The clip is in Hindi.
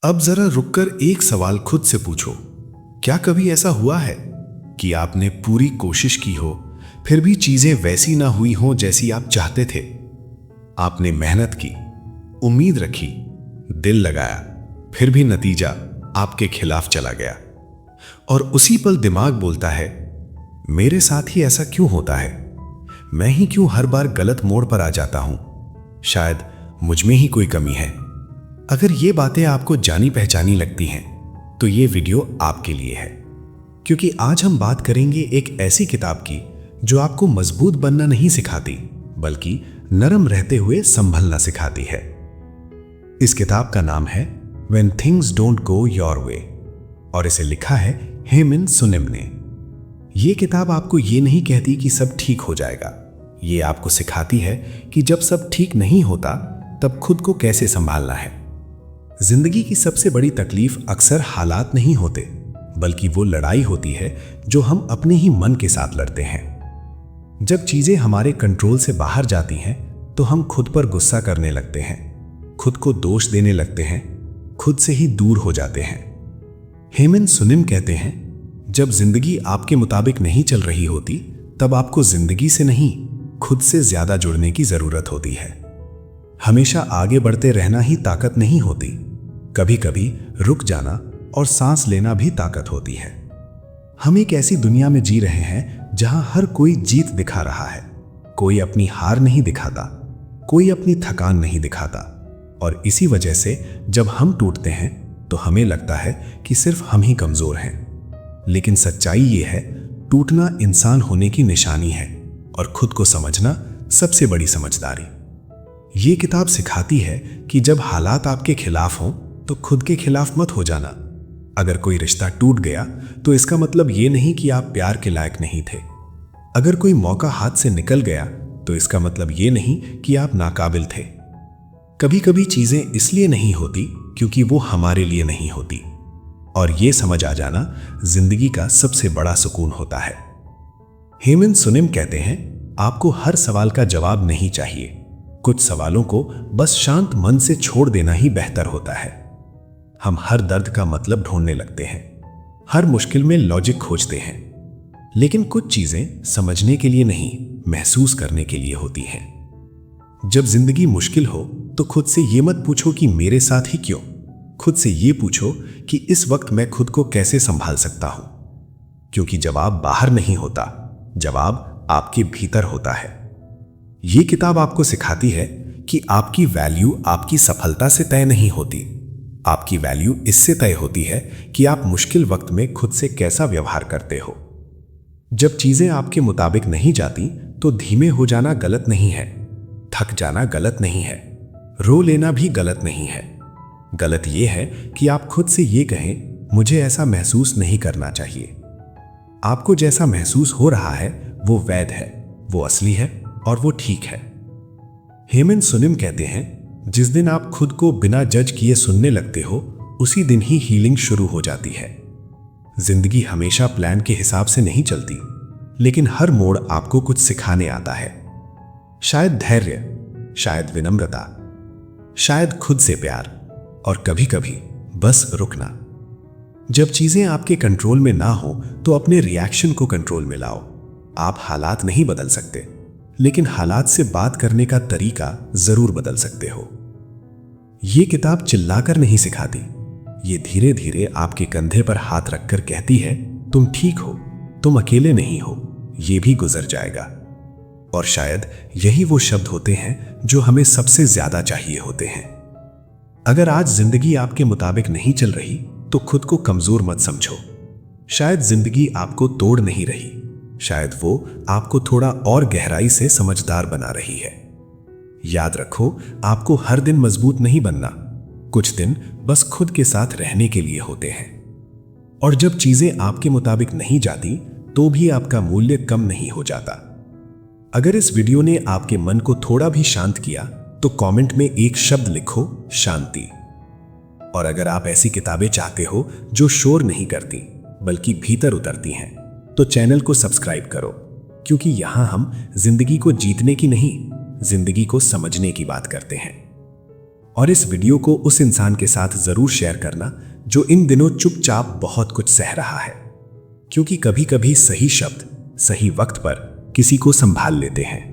अब जरा रुककर एक सवाल खुद से पूछो, क्या कभी ऐसा हुआ है कि आपने पूरी कोशिश की हो, फिर भी चीजें वैसी ना हुई हों जैसी आप चाहते थे? आपने मेहनत की, उम्मीद रखी, दिल लगाया, फिर भी नतीजा आपके खिलाफ चला गया। और उसी पल दिमाग बोलता है, मेरे साथ ही ऐसा क्यों होता है? मैं ही क्यों हर बार गलत मोड़ पर आ जाता हूं? शायद मुझ में ही कोई कमी है। अगर ये बातें आपको जानी पहचानी लगती हैं, तो ये वीडियो आपके लिए है, क्योंकि आज हम बात करेंगे एक ऐसी किताब की जो आपको मजबूत बनना नहीं सिखाती, बल्कि नरम रहते हुए संभलना सिखाती है। इस किताब का नाम है When Things Don't Go Your Way और इसे लिखा है हेमंत सुनिम ने। ये किताब आपको ये नहीं कहती कि सब ठीक हो जाएगा, ये आपको सिखाती है कि जब सब ठीक नहीं होता तब खुद को कैसे संभालना है। जिंदगी की सबसे बड़ी तकलीफ अक्सर हालात नहीं होते, बल्कि वो लड़ाई होती है जो हम अपने ही मन के साथ लड़ते हैं। जब चीजें हमारे कंट्रोल से बाहर जाती हैं, तो हम खुद पर गुस्सा करने लगते हैं, खुद को दोष देने लगते हैं, खुद से ही दूर हो जाते हैं। हेमंत सुनिम कहते हैं, जब जिंदगी आपके मुताबिक नहीं चल रही होती, तब आपको जिंदगी से नहीं, खुद से ज्यादा जुड़ने की जरूरत होती है। हमेशा आगे बढ़ते रहना ही ताकत नहीं होती, कभी कभी रुक जाना और सांस लेना भी ताकत होती है। हम एक ऐसी दुनिया में जी रहे हैं जहां हर कोई जीत दिखा रहा है, कोई अपनी हार नहीं दिखाता, कोई अपनी थकान नहीं दिखाता। और इसी वजह से जब हम टूटते हैं तो हमें लगता है कि सिर्फ हम ही कमजोर हैं। लेकिन सच्चाई ये है, टूटना इंसान होने की निशानी है और खुद को समझना सबसे बड़ी समझदारी। ये किताब सिखाती है कि जब हालात आपके खिलाफ हों तो खुद के खिलाफ मत हो जाना। अगर कोई रिश्ता टूट गया तो इसका मतलब ये नहीं कि आप प्यार के लायक नहीं थे। अगर कोई मौका हाथ से निकल गया तो इसका मतलब ये नहीं कि आप नाकाबिल थे। कभी कभी चीजें इसलिए नहीं होती क्योंकि वो हमारे लिए नहीं होती, और ये समझ आ जाना जिंदगी का सबसे बड़ा सुकून होता है। हेमंत सुनिम कहते हैं, आपको हर सवाल का जवाब नहीं चाहिए, कुछ सवालों को बस शांत मन से छोड़ देना ही बेहतर होता है। हम हर दर्द का मतलब ढूंढने लगते हैं, हर मुश्किल में लॉजिक खोजते हैं, लेकिन कुछ चीजें समझने के लिए नहीं, महसूस करने के लिए होती हैं। जब जिंदगी मुश्किल हो तो खुद से ये मत पूछो कि मेरे साथ ही क्यों, खुद से ये पूछो कि इस वक्त मैं खुद को कैसे संभाल सकता हूं। क्योंकि जवाब बाहर नहीं होता, जवाब आपके भीतर होता है। ये किताब आपको सिखाती है कि आपकी वैल्यू आपकी सफलता से तय नहीं होती, आपकी वैल्यू इससे तय होती है कि आप मुश्किल वक्त में खुद से कैसा व्यवहार करते हो। जब चीजें आपके मुताबिक नहीं जाती तो धीमे हो जाना गलत नहीं है, थक जाना गलत नहीं है, रो लेना भी गलत नहीं है। गलत यह है कि आप खुद से ये कहें, मुझे ऐसा महसूस नहीं करना चाहिए। आपको जैसा महसूस हो रहा है वो वैध है, वो असली है और वो ठीक है। हेमंत सुनिम कहते हैं, जिस दिन आप खुद को बिना जज किए सुनने लगते हो, उसी दिन ही हीलिंग शुरू हो जाती है। जिंदगी हमेशा प्लान के हिसाब से नहीं चलती, लेकिन हर मोड़ आपको कुछ सिखाने आता है। शायद धैर्य, शायद विनम्रता, शायद खुद से प्यार, और कभी कभी बस रुकना। जब चीजें आपके कंट्रोल में ना हो तो अपने रिएक्शन को कंट्रोल में लाओ। आप हालात नहीं बदल सकते, लेकिन हालात से बात करने का तरीका जरूर बदल सकते हो। ये किताब चिल्लाकर नहीं सिखाती, ये धीरे धीरे आपके कंधे पर हाथ रखकर कहती है, तुम ठीक हो, तुम अकेले नहीं हो, ये भी गुजर जाएगा। और शायद यही वो शब्द होते हैं जो हमें सबसे ज्यादा चाहिए होते हैं। अगर आज जिंदगी आपके मुताबिक नहीं चल रही तो खुद को कमजोर मत समझो। शायद जिंदगी आपको तोड़ नहीं रही, शायद वो आपको थोड़ा और गहराई से समझदार बना रही है। याद रखो, आपको हर दिन मजबूत नहीं बनना, कुछ दिन बस खुद के साथ रहने के लिए होते हैं। और जब चीजें आपके मुताबिक नहीं जाती तो भी आपका मूल्य कम नहीं हो जाता। अगर इस वीडियो ने आपके मन को थोड़ा भी शांत किया तो कमेंट में एक शब्द लिखो, शांति। और अगर आप ऐसी किताबें चाहते हो जो शोर नहीं करती बल्कि भीतर उतरती हैं, तो चैनल को सब्सक्राइब करो, क्योंकि यहां हम जिंदगी को जीतने की नहीं, जिंदगी को समझने की बात करते हैं। और इस वीडियो को उस इंसान के साथ जरूर शेयर करना जो इन दिनों चुपचाप बहुत कुछ सह रहा है, क्योंकि कभी कभी सही शब्द सही वक्त पर किसी को संभाल लेते हैं।